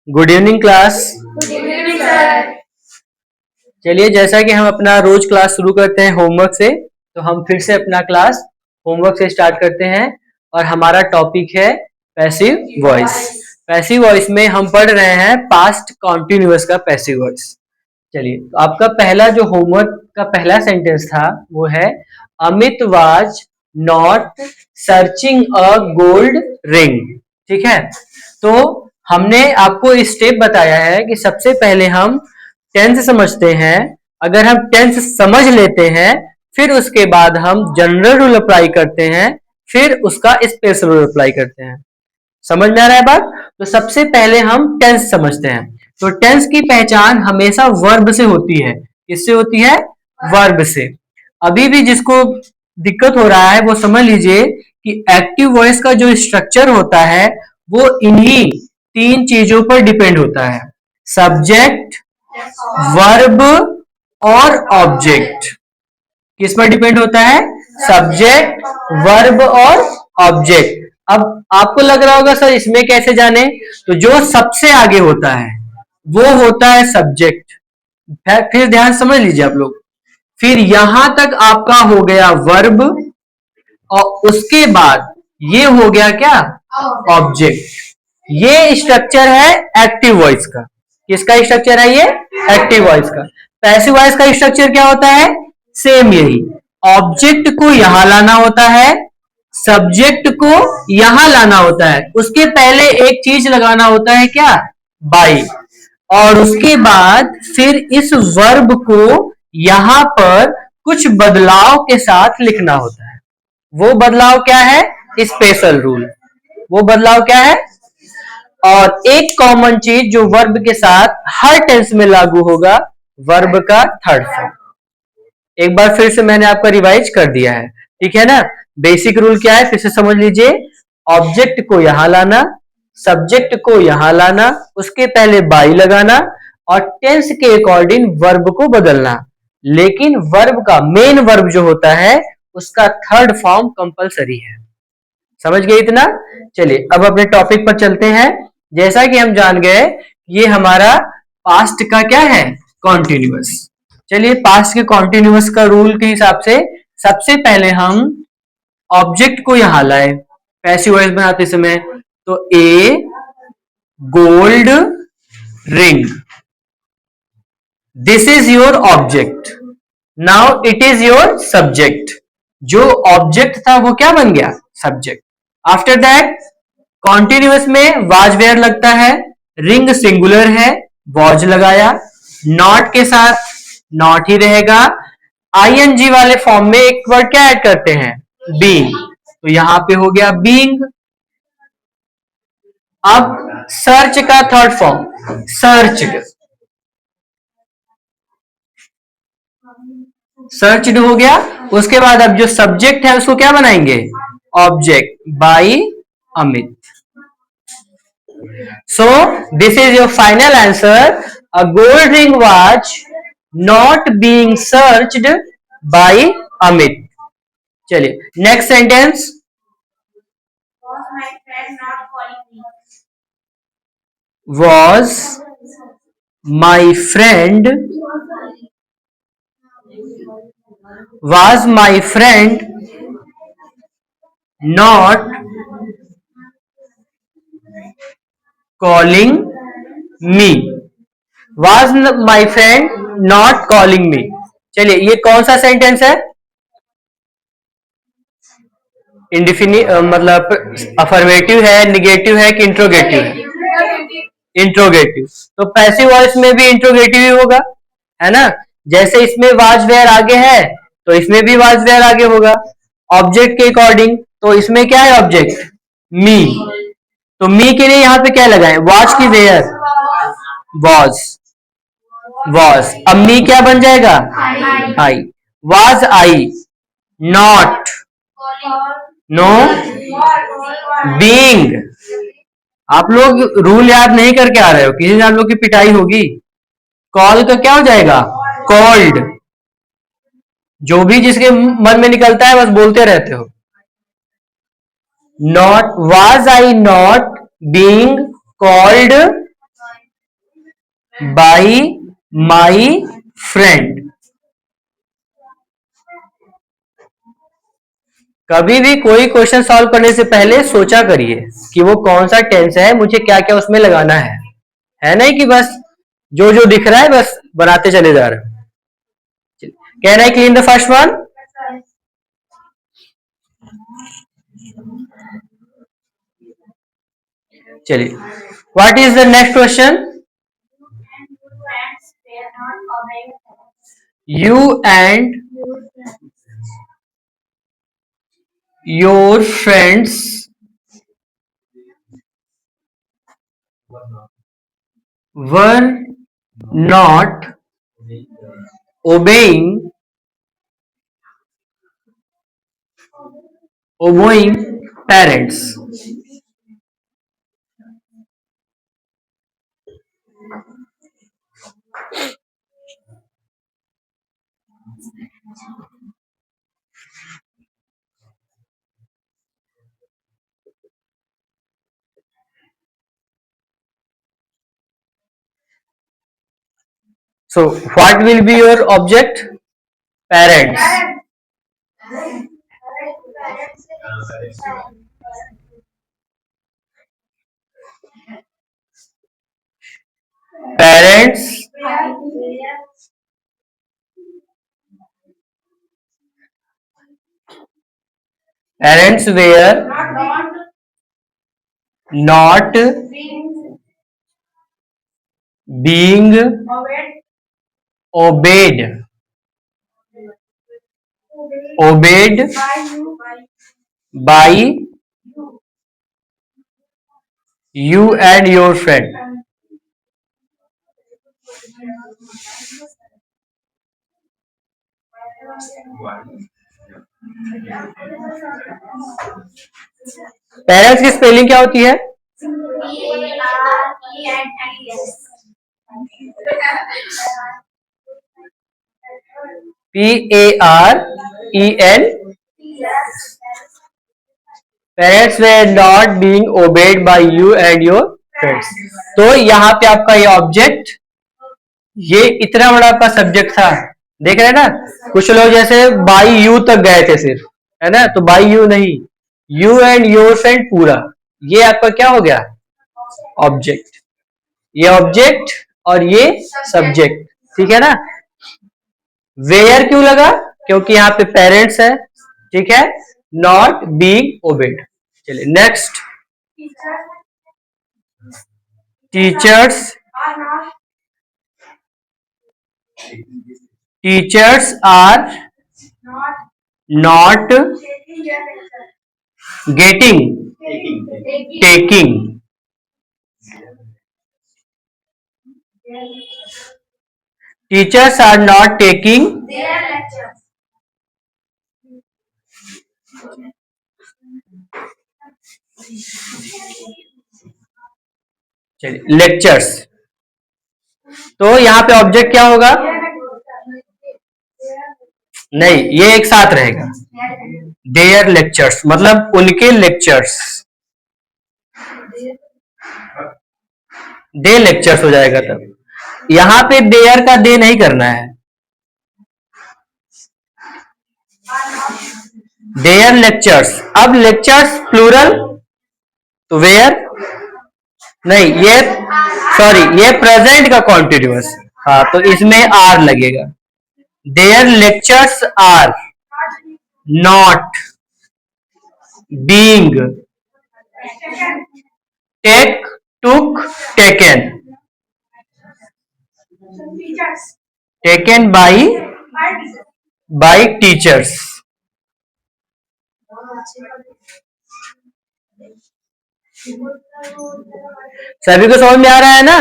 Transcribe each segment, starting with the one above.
Good evening class. चलिए, जैसा कि हम अपना रोज क्लास शुरू करते हैं होमवर्क से, तो हम फिर से अपना क्लास होमवर्क से स्टार्ट करते हैं और हमारा टॉपिक है पैसिव वॉइस। पैसिव वॉइस में हम पढ़ रहे हैं पास्ट कॉन्टिन्यूअस का पैसिव वॉइस। चलिए, तो आपका पहला जो होमवर्क का पहला सेंटेंस था वो है Amit was not searching a gold ring. ठीक है, तो हमने आपको स्टेप बताया है कि सबसे पहले हम टेंस समझते हैं। अगर हम टेंस समझ लेते हैं फिर उसके बाद हम जनरल रूल अप्लाई करते हैं, फिर उसका स्पेशल रूल अप्लाई करते हैं। समझ में आ रहा है बात? तो सबसे पहले हम टेंस समझते हैं। तो टेंस की पहचान हमेशा वर्ब से होती है। किससे होती है? वर्ब से। अभी भी जिसको दिक्कत हो रहा है वो समझ लीजिए कि एक्टिव वॉइस का जो स्ट्रक्चर होता है वो इन्हीं तीन चीजों पर डिपेंड होता है, सब्जेक्ट, वर्ब और ऑब्जेक्ट। किस पर डिपेंड होता है? सब्जेक्ट, वर्ब और ऑब्जेक्ट। अब आपको लग रहा होगा सर इसमें कैसे जाने, तो जो सबसे आगे होता है वो होता है सब्जेक्ट। फिर ध्यान समझ लीजिए आप लोग, फिर यहां तक आपका हो गया वर्ब और उसके बाद ये हो गया क्या? ऑब्जेक्ट। ये स्ट्रक्चर है एक्टिव वॉइस का। किसका स्ट्रक्चर है ये? एक्टिव वॉइस का। पैसिव वॉइस का स्ट्रक्चर क्या होता है? सेम यही, ऑब्जेक्ट को यहां लाना होता है, सब्जेक्ट को यहां लाना होता है, उसके पहले एक चीज लगाना होता है, क्या? बाई। और उसके बाद फिर इस वर्ब को यहां पर कुछ बदलाव के साथ लिखना होता है। वो बदलाव क्या है? Special rule. वो बदलाव क्या है? और एक कॉमन चीज जो वर्ब के साथ हर टेंस में लागू होगा, वर्ब का थर्ड फॉर्म। एक बार फिर से मैंने आपका रिवाइज कर दिया है, ठीक है ना? बेसिक रूल क्या है फिर से समझ लीजिए। ऑब्जेक्ट को यहां लाना, सब्जेक्ट को यहां लाना, उसके पहले बाई लगाना और टेंस के अकॉर्डिंग वर्ब को बदलना। लेकिन वर्ब का मेन वर्ब जो होता है उसका थर्ड फॉर्म कंपलसरी है। समझ गए इतना? चलिए अब अपने टॉपिक पर चलते हैं। जैसा कि हम जान गए ये हमारा पास्ट का क्या है? कॉन्टिन्यूअस। चलिए, पास्ट के कॉन्टिन्यूअस का रूल के हिसाब से सबसे पहले हम ऑब्जेक्ट को यहां लाए पैसिव वॉइस बनाते समय। तो a gold ring, this is your object. Now it is your subject. जो ऑब्जेक्ट था वो क्या बन गया? सब्जेक्ट। आफ्टर दैट कॉन्टिन्यूअस में वाज वेयर लगता है, रिंग सिंगुलर है, वॉज लगाया, नॉट के साथ नॉट ही रहेगा। आईएनजी वाले फॉर्म में एक वर्ड क्या ऐड करते हैं? बीइंग। तो यहां पे हो गया बीइंग। अब सर्च का थर्ड फॉर्म सर्च्ड। सर्च्ड हो गया। उसके बाद अब जो सब्जेक्ट है उसको क्या बनाएंगे? Object, by Amit. So this is your final answer. A gold ring was not being searched by Amit. चलिए next sentence. Was my friend was my friend not calling me? Was my friend not calling me? चलिए ये कौन सा sentence है? Indefinite मतलब affirmative है, negative है कि इंट्रोगेटिव है? इंट्रोगेटिव। तो पैसिव वॉइस में भी इंट्रोगेटिव ही होगा, है ना? जैसे इसमें वाज वेयर आगे है तो इसमें भी वाज वेयर आगे होगा ऑब्जेक्ट के अकॉर्डिंग। तो इसमें क्या है? ऑब्जेक्ट मी। तो मी के लिए यहां पे क्या लगाए? वॉच की वेयर, वॉज। वॉज। अब मी क्या बन जाएगा? I. Was I not no being. आप लोग रूल याद नहीं करके आ रहे हो, किसी दिन आप लोग की पिटाई होगी। कॉल का क्या हो जाएगा? कॉल्ड। जो भी जिसके मन में निकलता है बस बोलते रहते हो। Not, was I not being called by my friend. कभी भी कोई क्वेश्चन सॉल्व करने से पहले सोचा करिए कि वो कौन सा टेंस है, मुझे क्या क्या उसमें लगाना है नहीं कि बस जो जो दिख रहा है बस बनाते चले जा रहे हैं। Can I clean the first one? चलिए, what is the next question? You and your friends were not obeying parents. So what will be your object? Parents. Parents were not being obeyed by you and your friend. Parents की spelling क्या होती है? PAREN. Parents were not being obeyed by you and your friends. तो यहाँ पे आपका ये object, ये इतना बड़ा आपका सब्जेक्ट था, देख रहे हैं ना? कुछ लोग जैसे बाई यू तक गए थे सिर्फ, है ना? तो बाई यू नहीं, यू एंड योर फ्रेंड पूरा, ये आपका क्या हो गया? ऑब्जेक्ट। ये ऑब्जेक्ट और ये सब्जेक्ट, ठीक है ना? वेयर क्यों लगा? क्योंकि यहाँ पे पेरेंट्स है, ठीक है? Not being obeyed. चलिए next, teachers are not taking teachers are not taking चलिए लेक्चर्स, तो यहाँ पे ऑब्जेक्ट क्या होगा? नहीं, ये एक साथ रहेगा, देयर लेक्चर्स, मतलब उनके लेक्चर्स, दे लेक्चर्स हो जाएगा। तब यहाँ पे देयर का दे नहीं करना है, देयर लेक्चर्स। अब लेक्चर्स प्लूरल तो वेयर नहीं, ये सॉरी, ये प्रेजेंट का कॉन्टिन्यूअस, हाँ, तो इसमें आर लगेगा। Their lectures are not being take took taken by teachers. सभी को समझ में आ रहा है ना?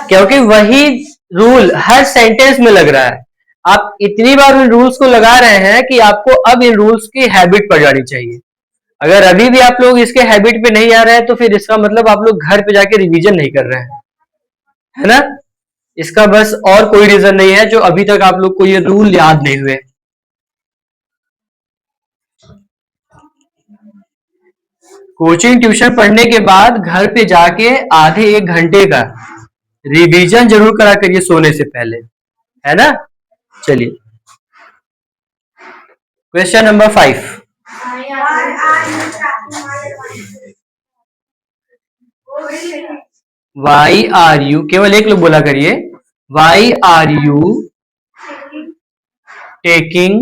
क्योंकि वही रूल हर सेंटेंस में लग रहा है। आप इतनी बार उन रूल्स को लगा रहे हैं कि आपको अब इन रूल्स की हैबिट पड़ जानी चाहिए। अगर अभी भी आप लोग इसके हैबिट पे नहीं आ रहे हैं तो फिर इसका मतलब आप लोग घर पे जाके रिवीजन नहीं कर रहे हैं, है ना? इसका बस और कोई रीजन नहीं है जो अभी तक आप लोग को ये रूल याद नहीं हुए। कोचिंग ट्यूशन पढ़ने के बाद घर पे जाके आधे एक घंटे का रिवीजन जरूर करा करिए सोने से पहले, है ना। चलिए question number 5। Why are you, केवल एक लोग बोला करिए, why are you taking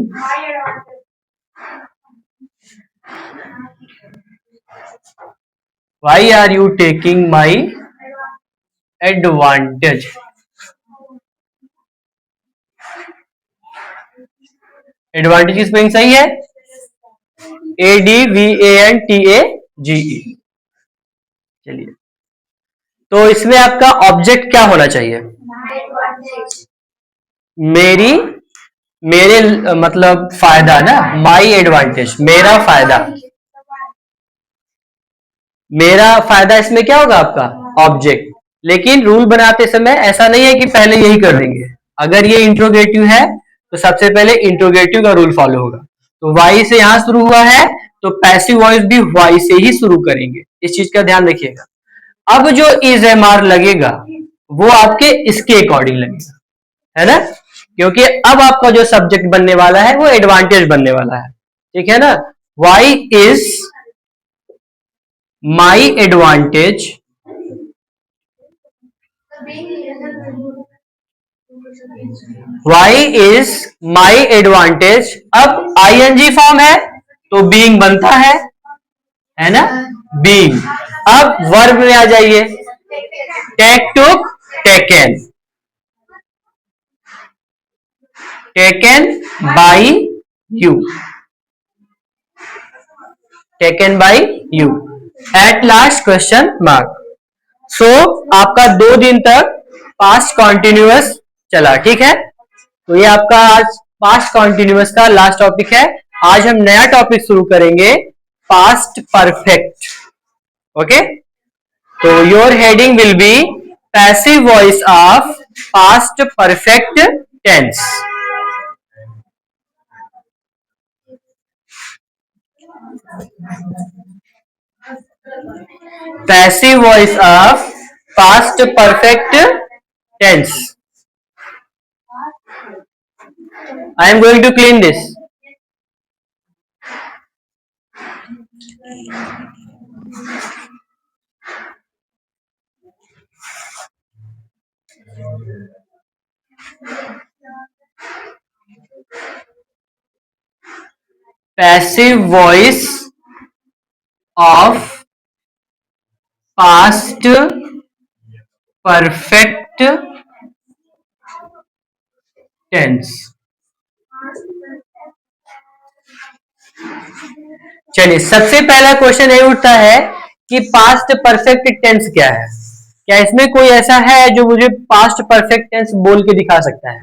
why are you taking my advantage. Advantage की स्पेलिंग सही है, ADVANTAGE। चलिए, तो इसमें आपका ऑब्जेक्ट क्या होना चाहिए? मेरे मतलब फायदा ना, माई एडवांटेज, मेरा फायदा। मेरा फायदा इसमें क्या होगा आपका? ऑब्जेक्ट। लेकिन रूल बनाते समय ऐसा नहीं है कि पहले यही कर देंगे। अगर ये इंट्रोगेटिव है तो सबसे पहले इंट्रोगेटिव का रूल फॉलो होगा। तो वाई से यहां शुरू हुआ है तो पैसिव वॉइस भी वाई से ही शुरू करेंगे, इस चीज का ध्यान रखिएगा। अब जो इज एम आर लगेगा वो आपके इसके अकॉर्डिंग लगेगा, है ना, क्योंकि अब आपका जो सब्जेक्ट बनने वाला है वो एडवांटेज बनने वाला है, ठीक है ना। Why is my advantage why is my advantage. अब आईएनजी फॉर्म है तो बीइंग बनता है ना, बीइंग। अब वर्ब में आ जाइए, take took taken, taken by you, taken by you. At last question mark. So आपका 2 दिन तक पास्ट कॉन्टिन्यूअस चला, ठीक है। तो ये आपका आज पास्ट कॉन्टिन्यूअस का लास्ट टॉपिक है। आज हम नया टॉपिक शुरू करेंगे, पास्ट परफेक्ट। ओके, तो your heading will be passive voice of past perfect tense. Passive voice of past perfect tense. I am going to clean this. Passive voice of past perfect tense। चलिए, सबसे पहला question ये उठता है कि past perfect tense क्या है। क्या इसमें कोई ऐसा है जो मुझे पास्ट परफेक्ट टेंस बोल के दिखा सकता है?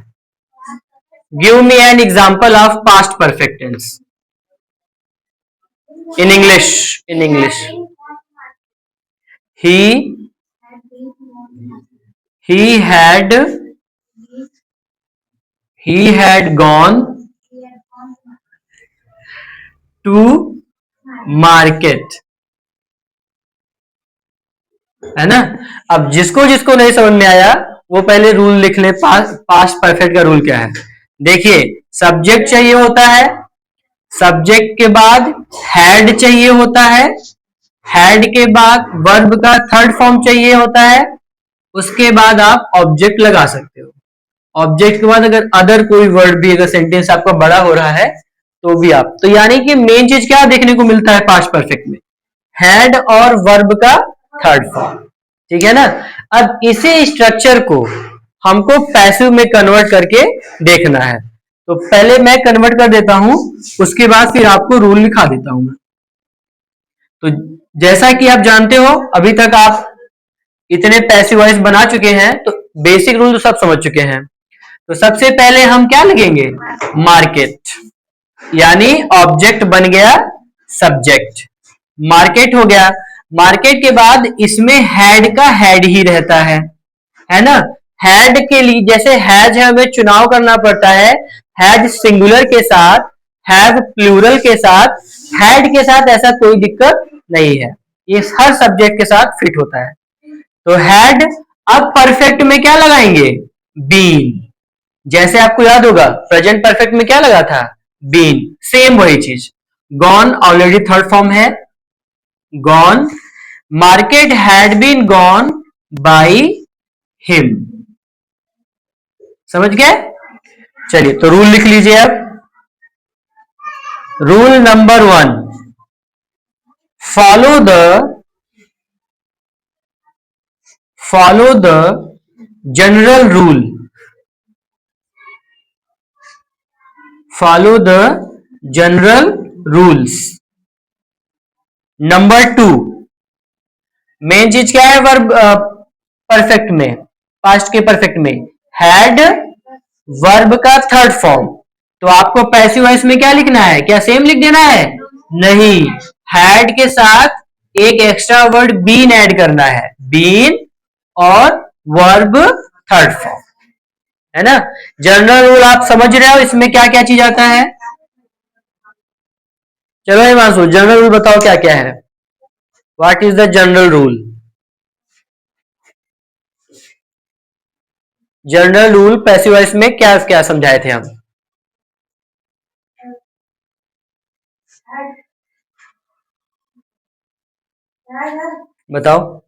Give me an example of past perfect tense in English. In English, he had gone to market, है ना। अब जिसको जिसको नहीं समझ में आया वो पहले रूल लिख ले, पास्ट परफेक्ट का रूल क्या है। देखिए, सब्जेक्ट चाहिए होता है, सब्जेक्ट के बाद हैड चाहिए होता है, हैड के बाद वर्ब का थर्ड फॉर्म चाहिए होता है, उसके बाद आप ऑब्जेक्ट लगा सकते हो। ऑब्जेक्ट के बाद अगर अदर कोई वर्ड भी, अगर सेंटेंस आपका बड़ा हो रहा है तो भी आप, तो यानी कि मेन चीज क्या देखने को मिलता है पास्ट परफेक्ट में? हैड और वर्ब का थर्ड फॉर्म, ठीक है ना। अब इसी स्ट्रक्चर को हमको पैसिव में कन्वर्ट करके देखना है। तो पहले मैं कन्वर्ट कर देता हूं, उसके बाद फिर आपको रूल लिखा देता हूं मैं। तो जैसा कि आप जानते हो, अभी तक आप इतने पैसिव वॉइस बना चुके हैं तो बेसिक रूल तो सब समझ चुके हैं। तो सबसे पहले हम क्या लगेंगे? मार्केट, यानी ऑब्जेक्ट बन गया सब्जेक्ट, मार्केट हो गया। मार्केट के बाद इसमें हैड का हैड ही रहता है ना। हैड के लिए जैसे हैज है, हमें चुनाव करना पड़ता है, हैज सिंगुलर के साथ, हैव प्लूरल के साथ, हैड के साथ ऐसा कोई दिक्कत नहीं है। ये हर सब्जेक्ट के साथ फिट होता है। तो हैड, अब परफेक्ट में क्या लगाएंगे, बीन। जैसे आपको याद होगा प्रेजेंट परफेक्ट में क्या लगा था, बीन, सेम वही चीज। गॉन ऑलरेडी थर्ड फॉर्म है, gone. Market had been gone by him. समझ गए? चलिए तो रूल लिख लीजिए अब। Rule number 1, follow the general rule. Follow the general rules. Number 2, main चीज क्या है वर्ब परफेक्ट में, पास्ट के परफेक्ट में, हैड वर्ब का थर्ड फॉर्म। तो आपको पैसिव वॉइस में क्या लिखना है, क्या सेम लिख देना है, नहीं, हैड के साथ एक एक्स्ट्रा वर्ड बीन ऐड करना है, बीन और वर्ब थर्ड फॉर्म, है ना। जनरल रूल आप समझ रहे हो इसमें क्या क्या चीज आता है। चलो हिमांशु जनरल रूल बताओ क्या क्या है, what is the general rule. General rule passive voice में क्या क्या समझाए थे हम, बताओ।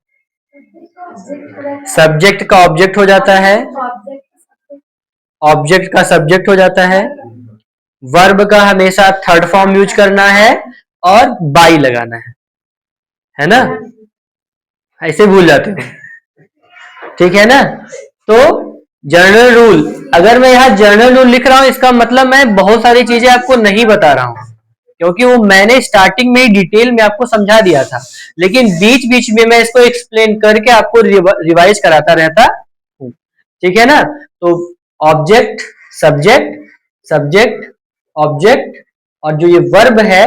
सब्जेक्ट का ऑब्जेक्ट हो जाता है, ऑब्जेक्ट का सब्जेक्ट हो जाता है, वर्ब का हमेशा थर्ड फॉर्म यूज करना है और बाई लगाना है ना, ऐसे भूल जाते हो, ठीक है ना। तो जनरल रूल, अगर मैं यहाँ जनरल रूल लिख रहा हूं इसका मतलब मैं बहुत सारी चीजें आपको नहीं बता रहा हूं, क्योंकि वो मैंने स्टार्टिंग में ही डिटेल में आपको समझा दिया था, लेकिन बीच बीच में मैं इसको एक्सप्लेन करके आपको रिवाइज कराता रहता हूं, ठीक है ना। तो ऑब्जेक्ट, सब्जेक्ट, सब्जेक्ट, ऑब्जेक्ट, और जो ये वर्ब है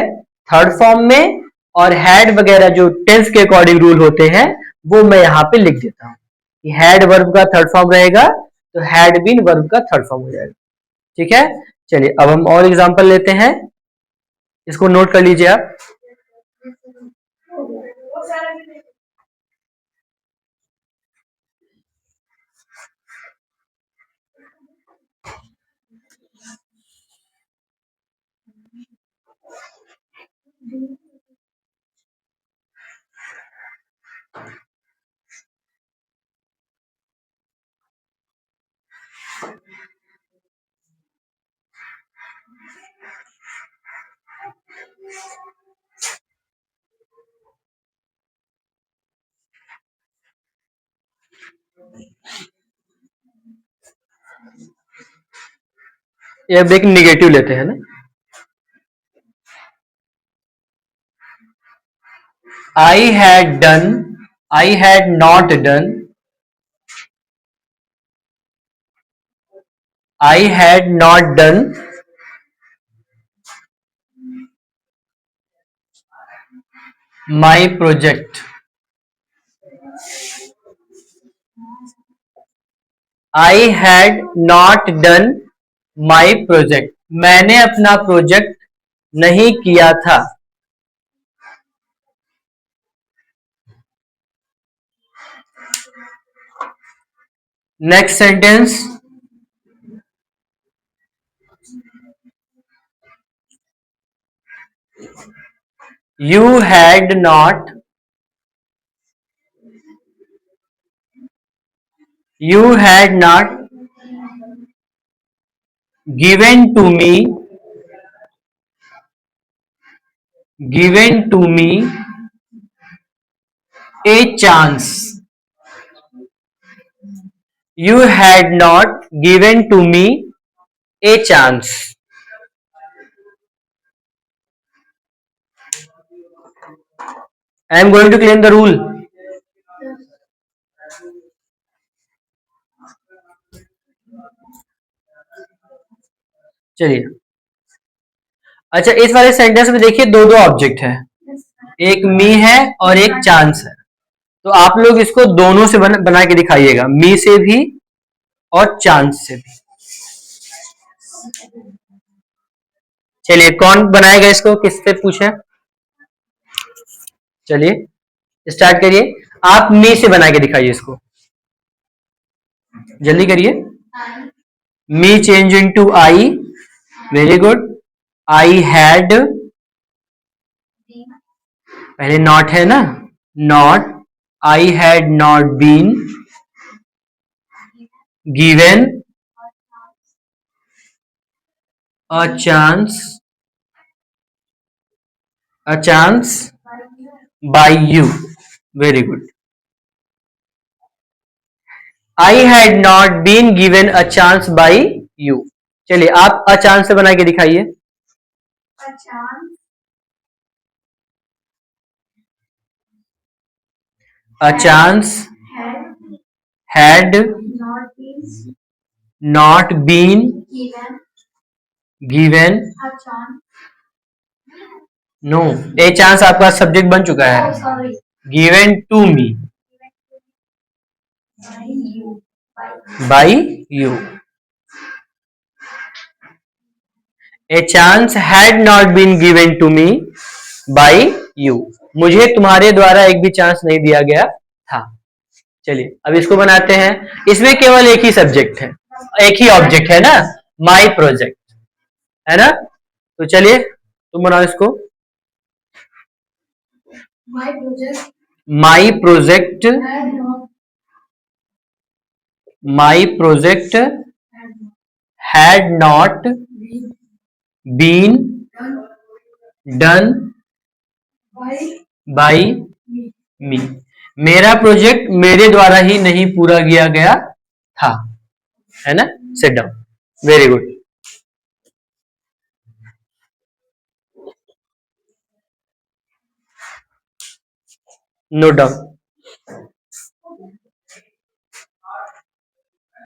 थर्ड फॉर्म में, और हैड वगैरह जो टेंस के अकॉर्डिंग रूल होते हैं वो मैं यहाँ पे लिख देता हूँ कि हैड वर्ब का थर्ड फॉर्म रहेगा तो हैड बीन वर्ब का थर्ड फॉर्म हो जाएगा, ठीक है। चलिए अब हम और एग्जांपल लेते हैं, इसको नोट कर लीजिए आप। ये अब एक निगेटिव लेते हैं ना, I had done, I had not done, I had not done my project, I had not done my project, मैंने अपना प्रोजेक्ट नहीं किया था। Next sentence, you had not, you had not given to me, given to me a chance, you had not given to me a chance। I am going to claim the rule। चलिए अच्छा, इस वाले sentence में देखिए दो दो object है, एक मी है और एक चांस है, तो आप लोग इसको दोनों से बना के दिखाइएगा, मी से भी और चांस से भी। चलिए कौन बनाएगा इसको, किससे पूछे, चलिए स्टार्ट करिए। आप मी से बना के दिखाइए इसको, जल्दी करिए। Me change into I, very good. I had, पहले नॉट है ना, not, I had not been given a chance by you, very good. I had not been given a chance by you. चलिए आप अ चांस से बना के दिखाइए। A chance had not been given, no, a chance आपका subject बन चुका है, given to me by you. A chance had not been given to me by you, मुझे तुम्हारे द्वारा एक भी चांस नहीं दिया गया था। चलिए अब इसको बनाते हैं। इसमें केवल एक ही सब्जेक्ट है, एक ही ऑब्जेक्ट है ना, माई प्रोजेक्ट, है ना। तो चलिए तुम बनाओ इसको। My project, my project had not been done by me, मेरा प्रोजेक्ट मेरे द्वारा ही नहीं पूरा किया गया था, है ना। Sit down, very good. Note down.